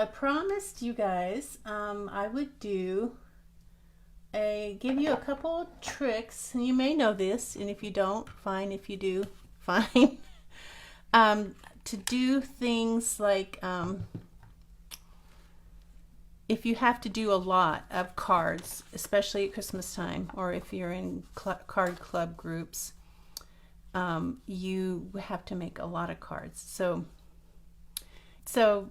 I promised you guys I would give you a couple tricks, and you may know this, and if you don't, fine. If you do, fine. To do things like if you have to do a lot of cards, especially at Christmas time, or if you're in card club groups, you have to make a lot of cards. So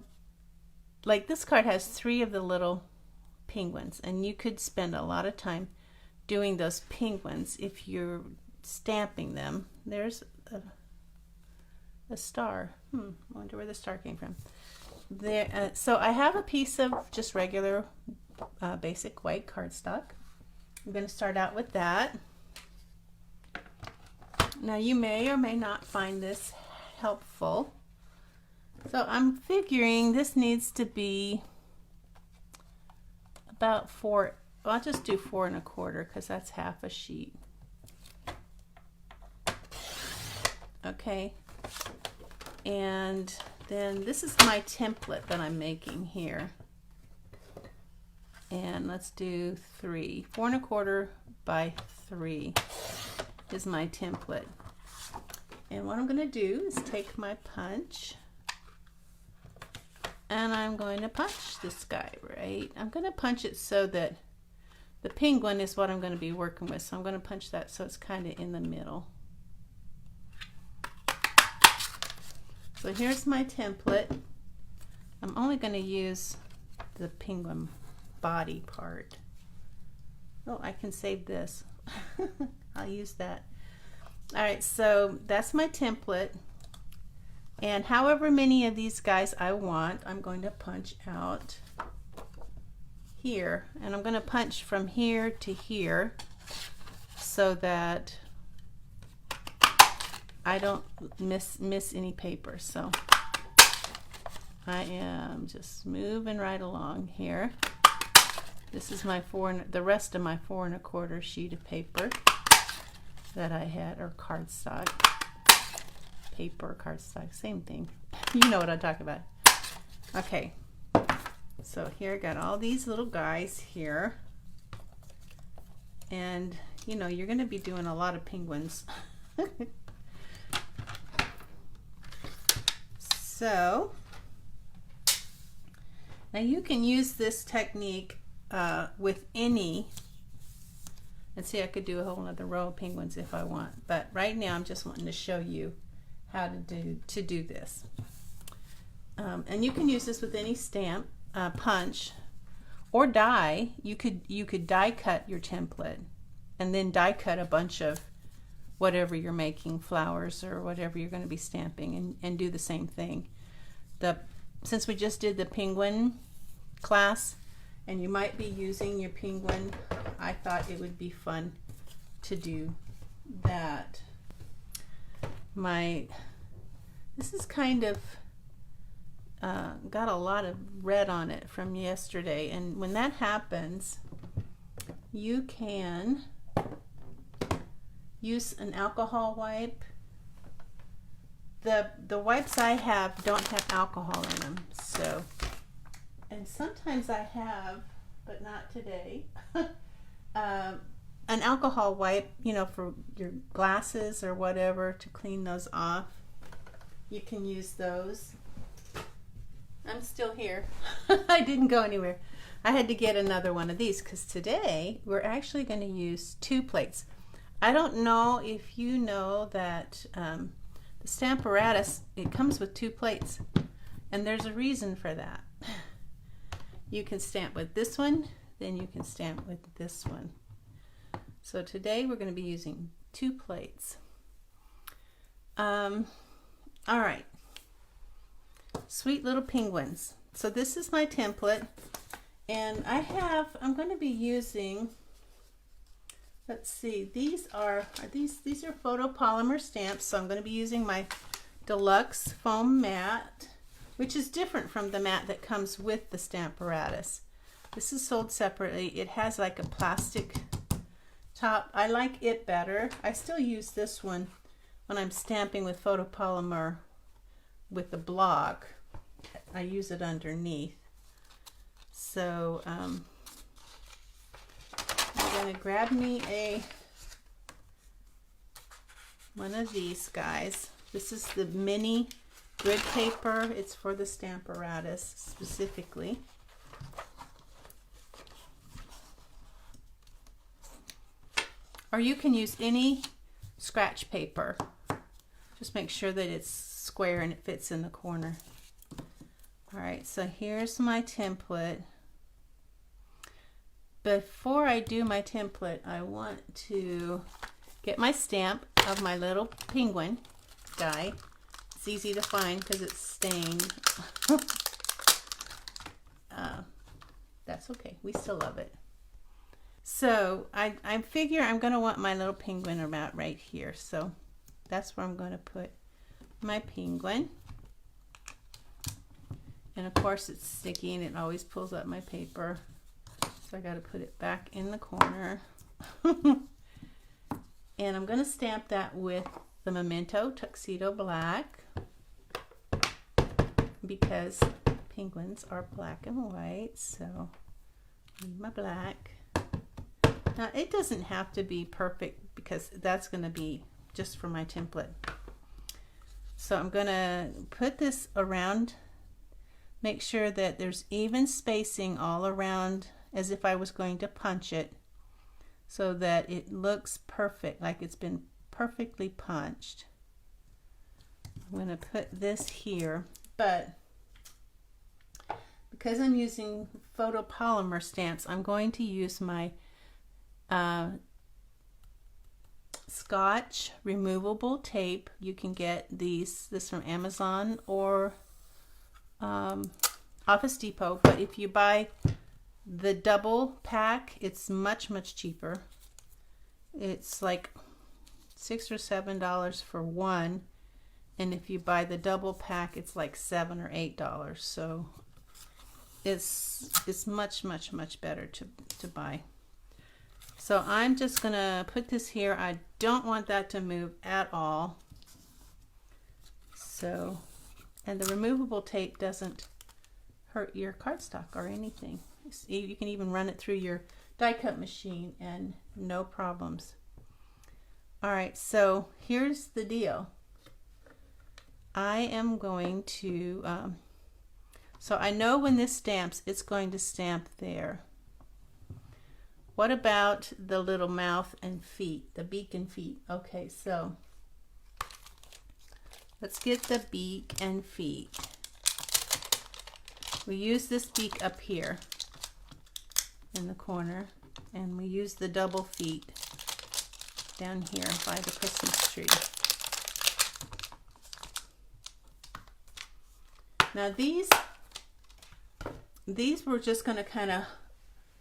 like this card has 3 of the little penguins, and you could spend a lot of time doing those penguins if you're stamping them. There's a star. I wonder where the star came from. There. So I have a piece of just regular basic white cardstock. I'm going to start out with that. Now you may or may not find this helpful. So I'm figuring this needs to be about 4. Well, I'll just do 4 1/4 because that's half a sheet. Okay. And then this is my template that I'm making here. And let's do 3. 4 1/4 by 3 is my template. And what I'm going to do is take my punch, and I'm going to punch this guy, right? I'm going to punch it so that the penguin is what I'm going to be working with. So I'm going to punch that so it's kind of in the middle. So here's my template. I'm only going to use the penguin body part. Oh, I can save this. I'll use that. All right, so that's my template. And however many of these guys I want, I'm going to punch out here. And I'm going to punch from here to here so that I don't miss any paper. So I am just moving right along here. This is my the rest of my 4 1/4 sheet of paper that I had, or cardstock. Paper, cardstock, same thing. You know what I'm talking about. Okay, so here I got all these little guys here, and you know you're going to be doing a lot of penguins. So now you can use this technique with any, and see, I could do a whole other row of penguins if I want, but right now I'm just wanting to show you how to do this. And you can use this with any stamp, punch, or die. You could die cut your template and then die cut a bunch of whatever you're making, flowers or whatever you're going to be stamping, and do the same thing. Since we just did the penguin class, and you might be using your penguin, I thought it would be fun to do that. This is kind of got a lot of red on it from yesterday, and when that happens, you can use an alcohol wipe. The wipes I have don't have alcohol in them, so, and sometimes I have, but not today, an alcohol wipe, you know, for your glasses or whatever, to clean those off. You can use those. I'm still here. I didn't go anywhere. I had to get another one of these because today we're actually going to use 2 plates. I don't know if you know that the Stamparatus, it comes with 2 plates, and there's a reason for that. You can stamp with this one, then you can stamp with this one. So today we're going to be using 2 plates. All right, sweet little penguins. So this is my template, and I'm going to be using, let's see, these are photopolymer stamps. So I'm going to be using my deluxe foam mat, which is different from the mat that comes with the Stamparatus. This is sold separately. It has like a plastic top. I like it better. I still use this one when I'm stamping with photopolymer with the block. I use it underneath. So I'm going to grab me one of these guys. This is the mini grid paper. It's for the Stamparatus specifically. Or you can use any scratch paper. Just make sure that it's square and it fits in the corner. Alright, so here's my template. Before I do my template, I want to get my stamp of my little penguin guy. It's easy to find because it's stained. That's okay. We still love it. So I figure I'm going to want my little penguin about right here. So that's where I'm going to put my penguin. And of course it's sticky and it always pulls up my paper. So I got to put it back in the corner. And I'm going to stamp that with the Memento Tuxedo Black, because penguins are black and white, so I need my black. Now it doesn't have to be perfect because that's going to be just for my template. So I'm going to put this around, make sure that there's even spacing all around as if I was going to punch it, so that it looks perfect, like it's been perfectly punched. I'm going to put this here, but because I'm using photopolymer stamps, I'm going to use my Scotch removable tape. You can get this from Amazon or Office Depot, but if you buy the double pack, it's much cheaper. It's like $6 or $7 for one, and if you buy the double pack, it's like $7 or $8. So it's much better to buy. So I'm just gonna put this here. I don't want that to move at all. So, and the removable tape doesn't hurt your cardstock or anything. You can even run it through your die cut machine and no problems. Alright, so here's the deal. I am going to, so I know when this stamps, it's going to stamp there. What about the little mouth and feet, the beak and feet? Okay, so let's get the beak and feet. We use this beak up here in the corner, and we use the double feet down here by the Christmas tree. Now these we're just going to kind of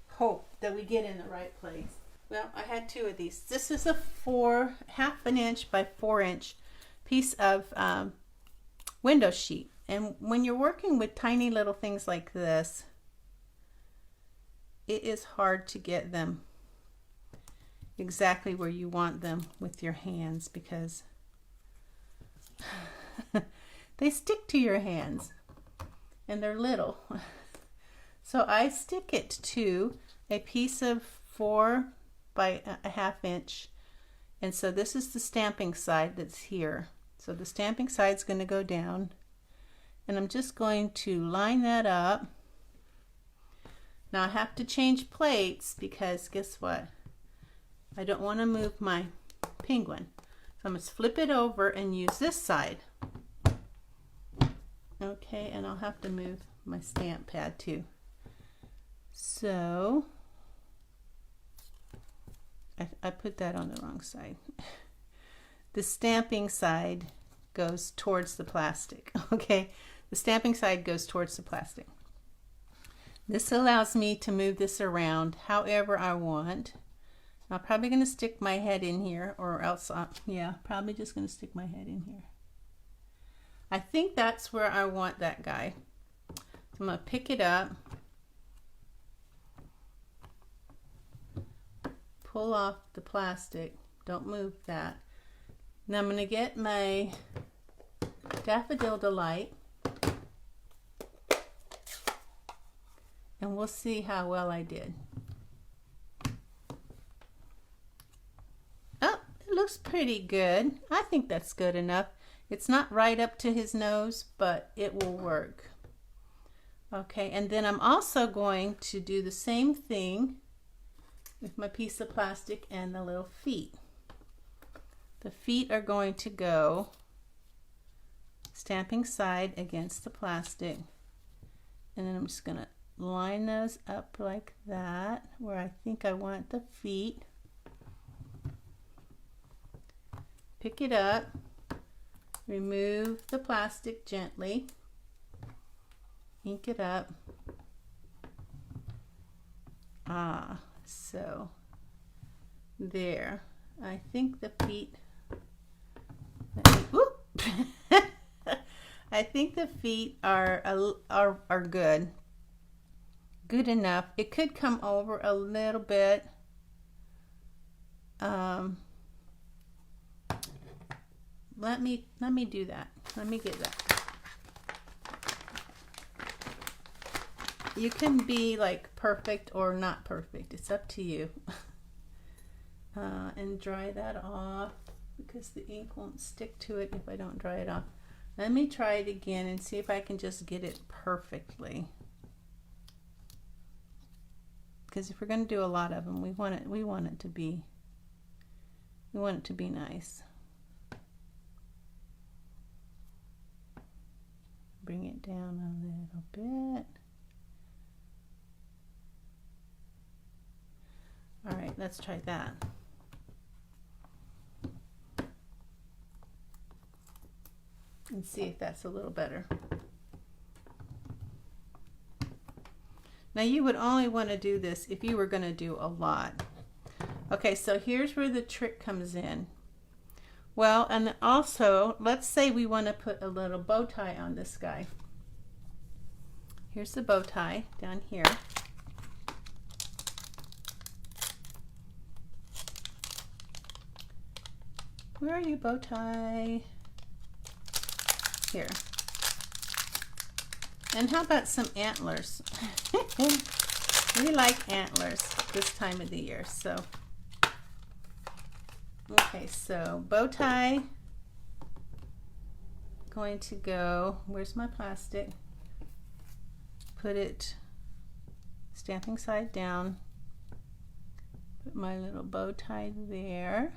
hope that we get in the right place. Well, I had two of these. This is a half an inch by 4 inch piece of window sheet, and when you're working with tiny little things like this, it is hard to get them exactly where you want them with your hands, because they stick to your hands and they're little. So I stick it to a piece of 4 by a half inch, and so this is the stamping side that's here. So the stamping side is going to go down, and I'm just going to line that up. Now I have to change plates because guess what? I don't want to move my penguin. So I'm going to flip it over and use this side. Okay, and I'll have to move my stamp pad too. So I put that on the wrong side. The stamping side goes towards the plastic. Okay, the stamping side goes towards the plastic. This allows me to move this around however I want. I'm probably going to stick my head in here, or else, yeah, probably just going to stick my head in here. I think that's where I want that guy. So I'm going to pick it up, pull off the plastic, don't move that. Now I'm going to get my Daffodil Delight, and we'll see how well I did. Oh, it looks pretty good. I think that's good enough. It's not right up to his nose, but it will work. Okay, and then I'm also going to do the same thing with my piece of plastic and the little feet. The feet are going to go stamping side against the plastic, and then I'm just going to line those up like that where I think I want the feet. Pick it up, remove the plastic gently, ink it up. So there. I think the feet, I think the feet are good enough. It could come over a little bit. Let me do that. Let me get that. You can be like perfect or not perfect. It's up to you. And dry that off because the ink won't stick to it if I don't dry it off. Let me try it again and see if I can just get it perfectly. Because if we're going to do a lot of them, we want it to be nice. Bring it down a little bit. All right, let's try that. And see if that's a little better. Now you would only want to do this if you were going to do a lot. Okay, so here's where the trick comes in. Well, and also, let's say we want to put a little bow tie on this guy. Here's the bow tie down here. Where are you, bow tie? Here. And how about some antlers? We like antlers this time of the year, so. Okay, so bow tie. Going to go, where's my plastic? Put it stamping side down. Put my little bow tie there.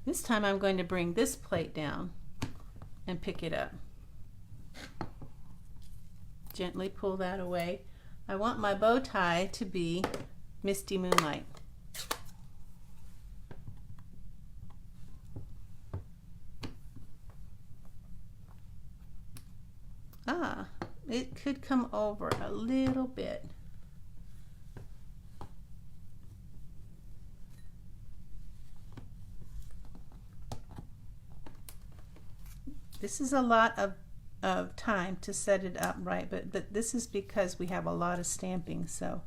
This time I'm going to bring this plate down and pick it up. Gently pull that away. I want my bow tie to be Misty Moonlight. It could come over a little bit. This is a lot of time to set it up right, but this is because we have a lot of stamping, so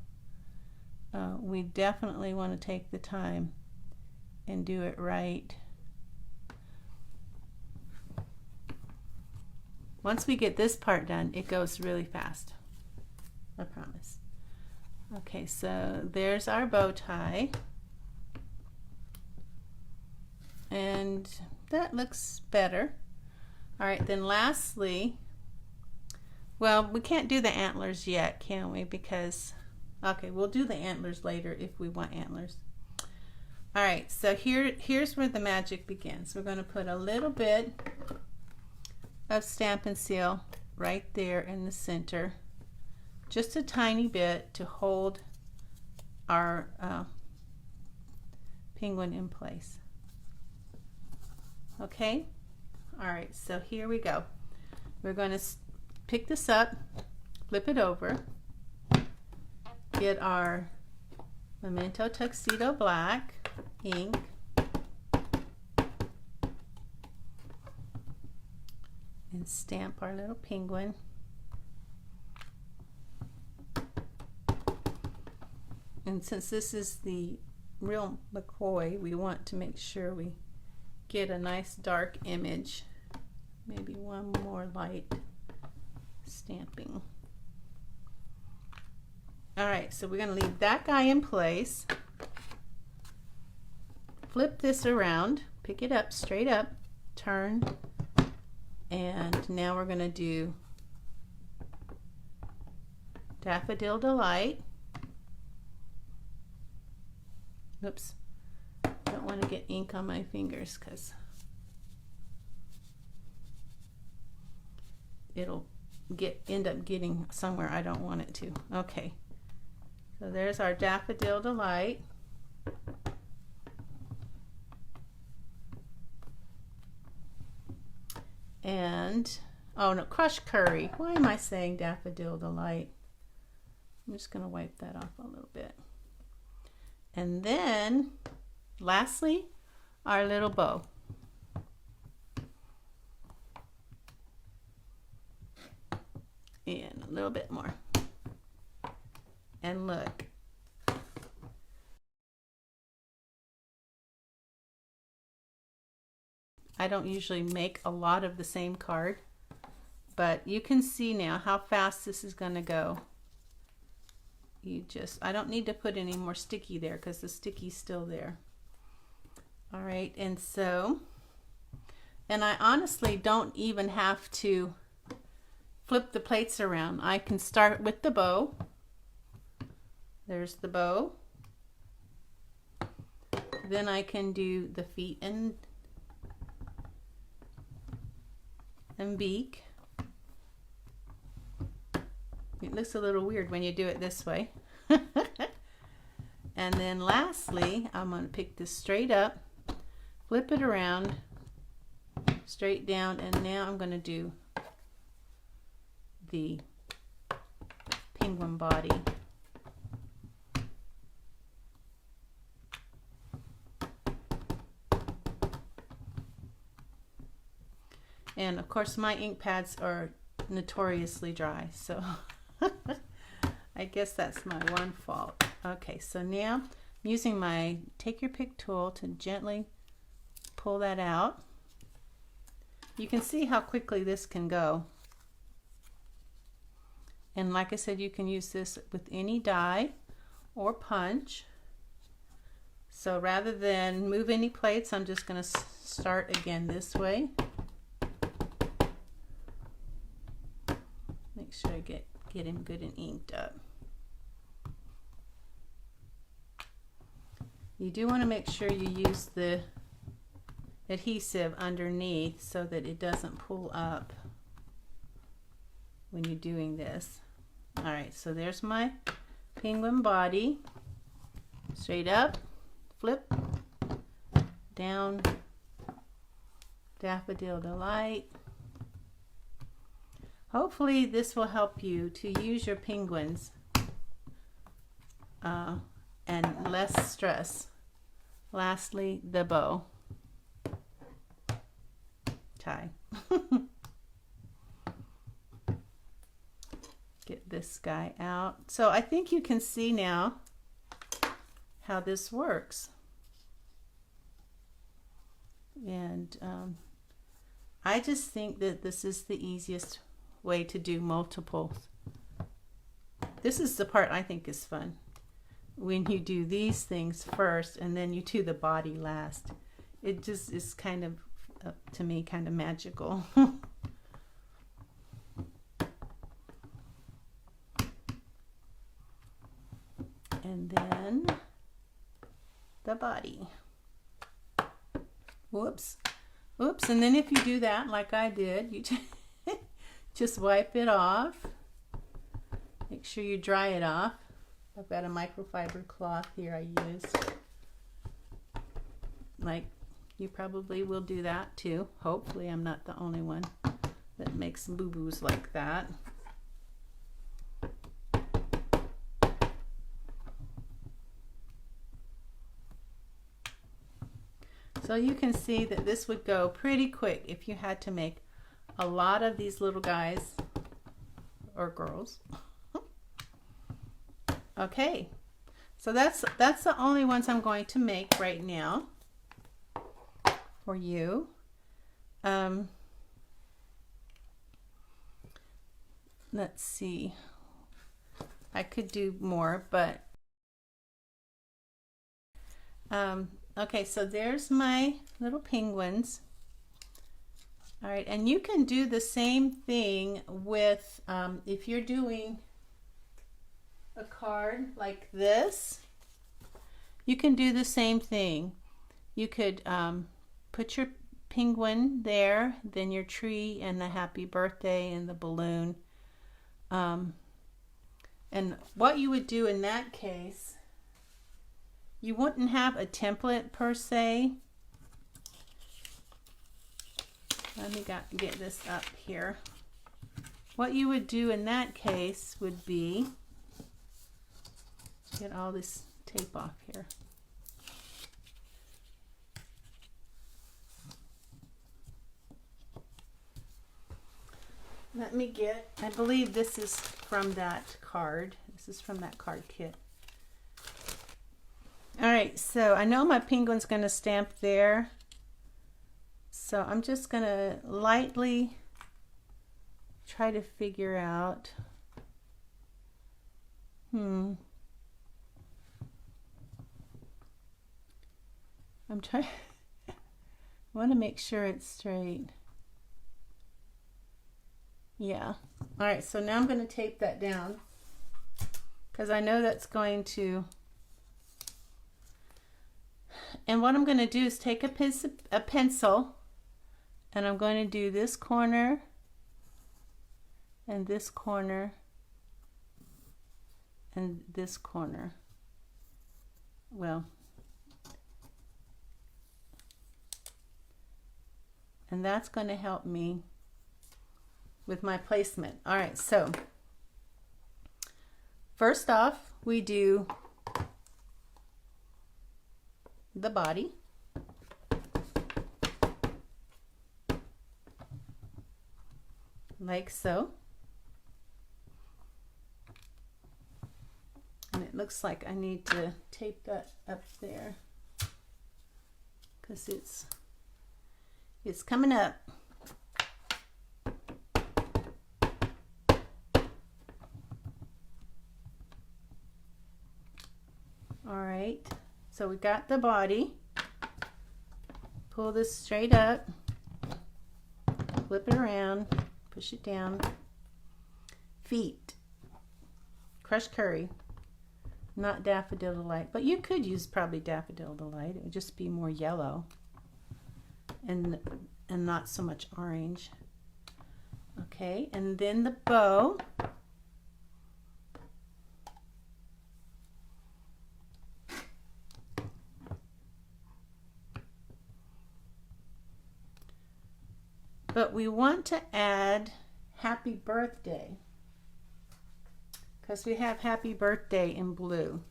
we definitely want to take the time and do it right. Once we get this part done, it goes really fast. I promise. Okay, so there's our bow tie. And that looks better. All right, then lastly, well, we can't do the antlers yet, can we? Because, okay, we'll do the antlers later if we want antlers. All right, so here's where the magic begins. We're going to put a little bit of Stampin' Seal right there in the center. Just a tiny bit to hold our penguin in place. Okay? All right, so here we go. We're going to pick this up, flip it over, get our Memento Tuxedo Black ink, and stamp our little penguin. And since this is the real McCoy, we want to make sure we get a nice dark image. Maybe one more light stamping. All right, so we're going to leave that guy in place. Flip this around, pick it up straight up, turn, and now we're going to do Daffodil Delight. Oops, don't want to get ink on my fingers because it'll end up getting somewhere I don't want it to. Okay, so there's our Daffodil Delight. And, oh no, Crushed Curry. Why am I saying Daffodil Delight? I'm just going to wipe that off a little bit. And then, lastly, our little bow. And a little bit more. And look. I don't usually make a lot of the same card, but you can see now how fast this is going to go. I don't need to put any more sticky there because the sticky's still there. All right, and I honestly don't even have to flip the plates around. I can start with the bow. There's the bow. Then I can do the feet and beak. It looks a little weird when you do it this way. And then lastly, I'm going to pick this straight up, flip it around, straight down, and now I'm going to do the penguin body. And of course my ink pads are notoriously dry, so I guess that's my one fault. Okay, so now I'm using my take your pick tool to gently pull that out. You can see how quickly this can go. And like I said, you can use this with any die or punch. So rather than move any plates, I'm just going to start again this way. Make sure I get him good and inked up. You do want to make sure you use the adhesive underneath so that it doesn't pull up when you're doing this. All right, so there's my penguin body. Straight up, flip, down, Daffodil Delight. Hopefully this will help you to use your penguins and less stress. Lastly, the bow tie. Get this guy out. So I think you can see now how this works. And I just think that this is the easiest way to do multiples. This is the part I think is fun, when you do these things first and then you do the body last. It just is kind of, to me, kind of magical. And then the body. Whoops. Oops. And then if you do that like I did, you just wipe it off. Make sure you dry it off. I've got a microfiber cloth here I used. Like, you probably will do that too. Hopefully I'm not the only one that makes boo-boos like that. So you can see that this would go pretty quick if you had to make a lot of these little guys or girls. Okay, so that's the only ones I'm going to make right now for let's see. I could do more, but okay, so there's my little penguins. All right, and you can do the same thing with if you're doing a card like this, you can do the same thing. You could put your penguin there, then your tree and the happy birthday and the balloon. And what you would do in that case, you wouldn't have a template per se. Let me get this up here. What you would do in that case would be, get all this tape off here. Let me get, I believe this is from that card. This is from that card kit. All right, so I know my penguin's going to stamp there. So I'm just going to lightly try to figure out, I'm trying, I want to make sure it's straight. Yeah. All right, so now I'm going to tape that down because I know that's going to, and what I'm going to do is take a pencil, and I'm going to do this corner and this corner and this corner. Well, and that's going to help me with my placement. All right, so first off, we do the body. Like so. And it looks like I need to tape that up there because it's coming up. All right, so we got the body. Pull this straight up, flip it around, push it down. Feet, crushed curry, not daffodil delight, but you could use probably daffodil delight. It would just be more yellow and not so much orange. Okay, and then the bow. But we want to add happy birthday because we have happy birthday in blue.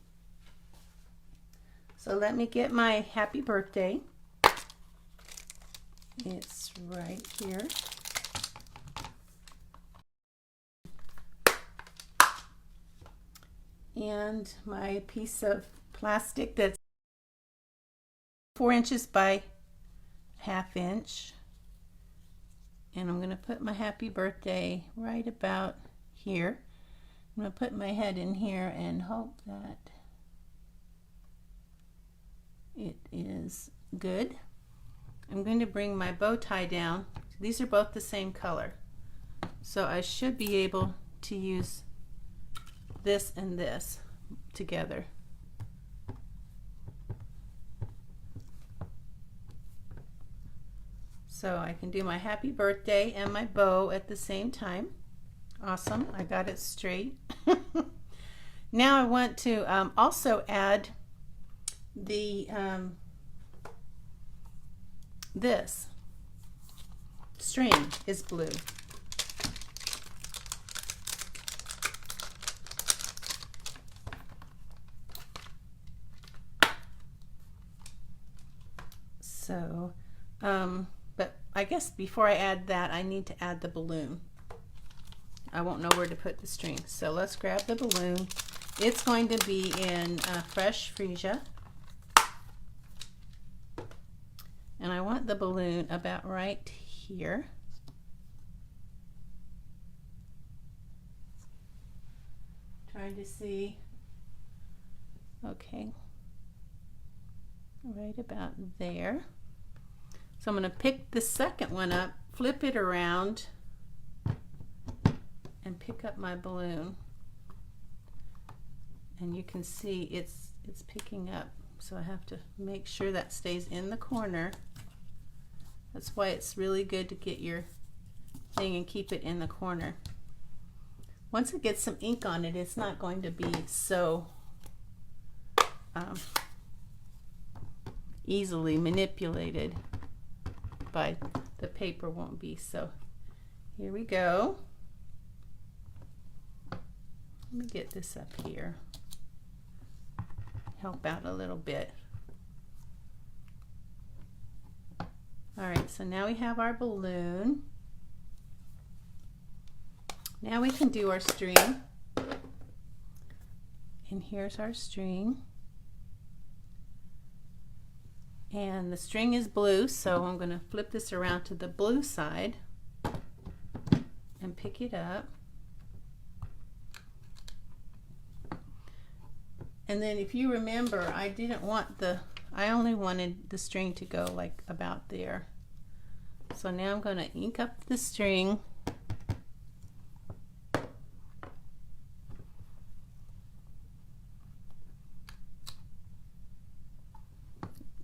So let me get my happy birthday. It's right here. And my piece of plastic that's 4 inches by 1/2 inch. And I'm going to put my happy birthday right about here. I'm going to put my head in here and hope that it is good. I'm going to bring my bow tie down. These are both the same color. So I should be able to use this and this together. So I can do my happy birthday and my bow at the same time. Awesome, I got it straight. Now I want to also add the this string is blue. So but I guess before I add that, I need to add the balloon. I won't know where to put the string. So let's grab the balloon. It's going to be in fresh freesia. And I want the balloon about right here. Trying to see. Okay. Right about there. So I'm going to pick the second one up, flip it around, and pick up my balloon. And you can see it's picking up. So I have to make sure that stays in the corner. That's why it's really good to get your thing and keep it in the corner. Once it gets some ink on it, it's not going to be so easily manipulated by the paper, won't be. So here we go. Let me get this up here. Help out a little bit. All right, so now we have our balloon. Now we can do our string. And here's our string. And the string is blue, so I'm going to flip this around to the blue side and pick it up. And then if you remember, I only wanted the string to go like about there. So now I'm going to ink up the string.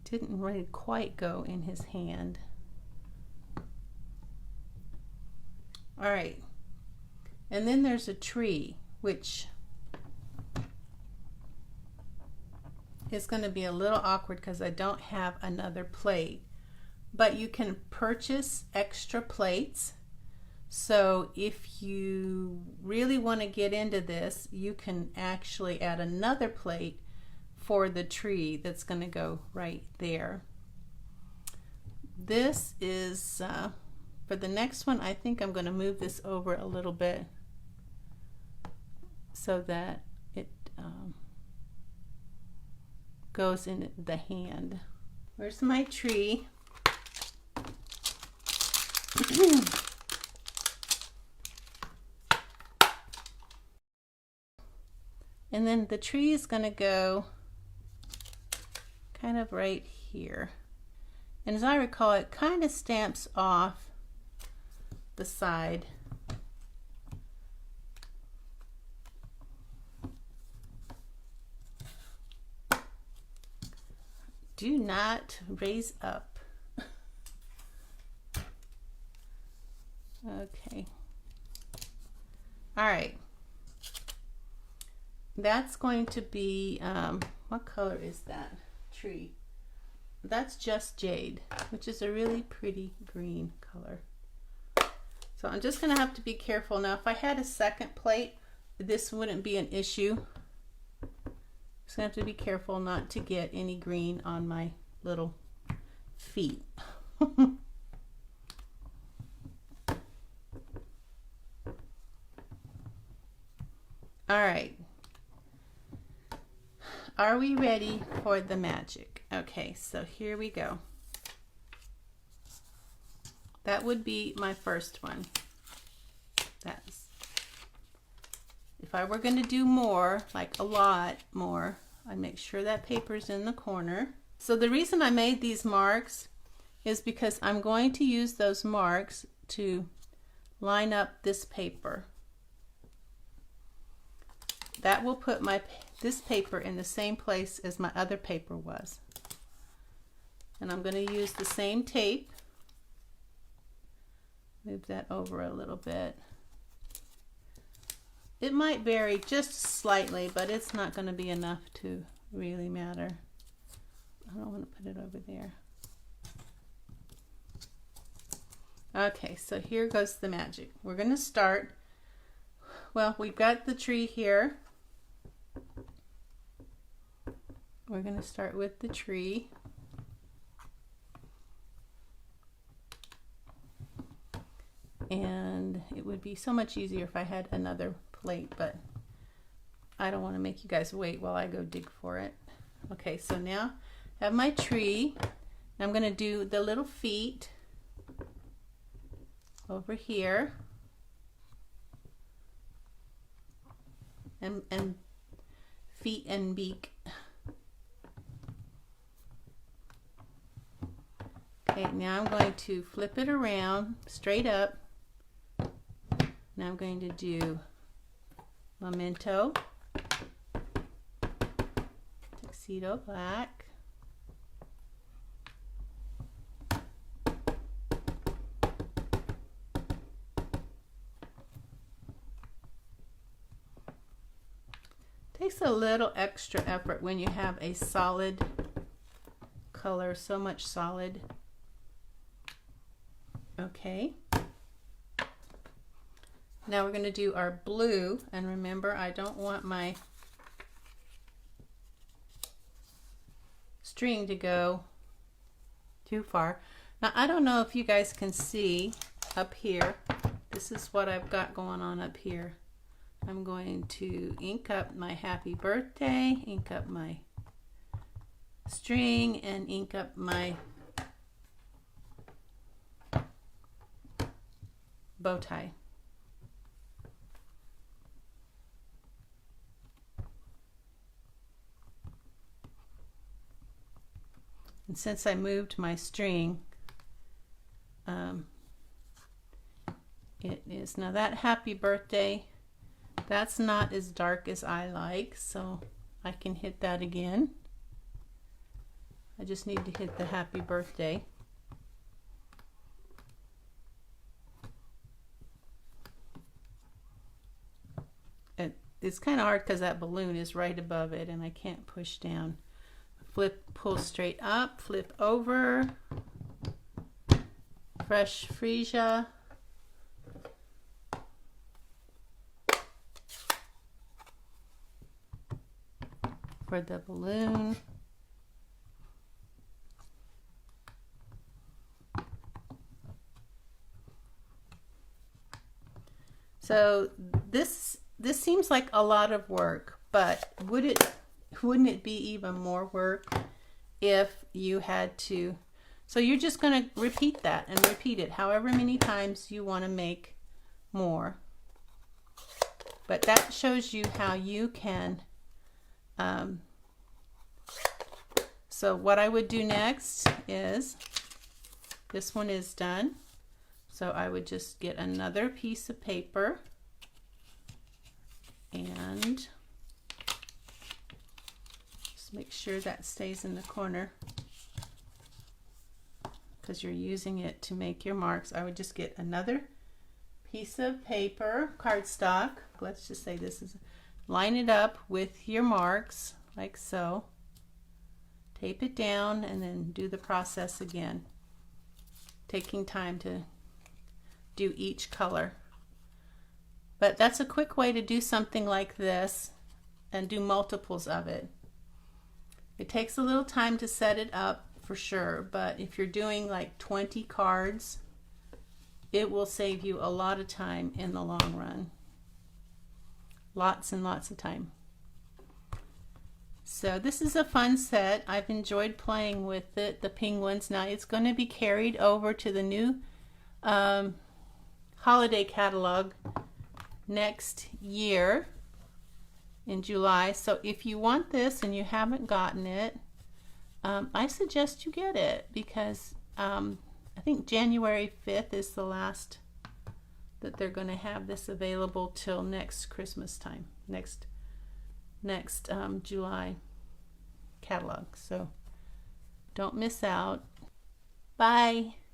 Didn't really quite go in his hand. All right, and then there's a tree, which is going to be a little awkward because I don't have another plate, but you can purchase extra plates. So if you really want to get into this, you can actually add another plate for the tree that's going to go right there. This is for the next one. I think I'm going to move this over a little bit so that it goes in the hand. Where's my tree? And then the tree is going to go kind of right here. And as I recall, it kind of stamps off the side. Do not raise up. Okay. All right. That's going to be, what color is that tree? That's just jade, which is a really pretty green color. So I'm just going to have to be careful. Now, if I had a second plate, this wouldn't be an issue. Just gonna have to be careful not to get any green on my little feet. All right. Are we ready for the magic? Okay, so here we go. That would be my first one. That's, if I were going to do more, like a lot more, I'd make sure that paper's in the corner. So the reason I made these marks is because I'm going to use those marks to line up this paper. That will put this paper in the same place as my other paper was. And I'm going to use the same tape. Move that over a little bit. It might vary just slightly, but it's not going to be enough to really matter. I don't want to put it over there. Okay, so here goes the magic. We're going to start, well, we've got the tree here. We're going to start with the tree. And it would be so much easier if I had another plate, but I don't want to make you guys wait while I go dig for it. Okay, so now I have my tree. I'm going to do the little feet over here. and feet and beak. Okay, now I'm going to flip it around straight up. Now I'm going to do Memento, Tuxedo Black, takes a little extra effort when you have a solid color, so much solid. Okay. Now we're going to do our blue, and remember, I don't want my string to go too far. Now I don't know if you guys can see up here. This is what I've got going on up here. I'm going to ink up my happy birthday, ink up my string, and ink up my bow tie. And since I moved my string, it is now that happy birthday, that's not as dark as I like, so I can hit that again. I just need to hit the happy birthday. It's kind of hard because that balloon is right above it and I can't push down. Flip, pull straight up, flip over, fresh freesia, for the balloon. So this seems like a lot of work, but wouldn't it be even more work if you had to? So you're just going to repeat that and repeat it however many times you want to make more. But that shows you how you can. So what I would do next is, this one is done. So I would just get another piece of paper and just make sure that stays in the corner because you're using it to make your marks. I would just get another piece of paper, cardstock. Let's just say this is, line it up with your marks like so. Tape it down and then do the process again, taking time to do each color. But that's a quick way to do something like this and do multiples of it. It takes a little time to set it up for sure, but if you're doing like 20 cards, it will save you a lot of time in the long run. Lots and lots of time. So this is a fun set. I've enjoyed playing with it, the penguins. Now it's going to be carried over to the new holiday catalog next year in July. So if you want this and you haven't gotten it, I suggest you get it because I think January 5th is the last that they're going to have this available till next Christmas time, next July catalog. So don't miss out. Bye.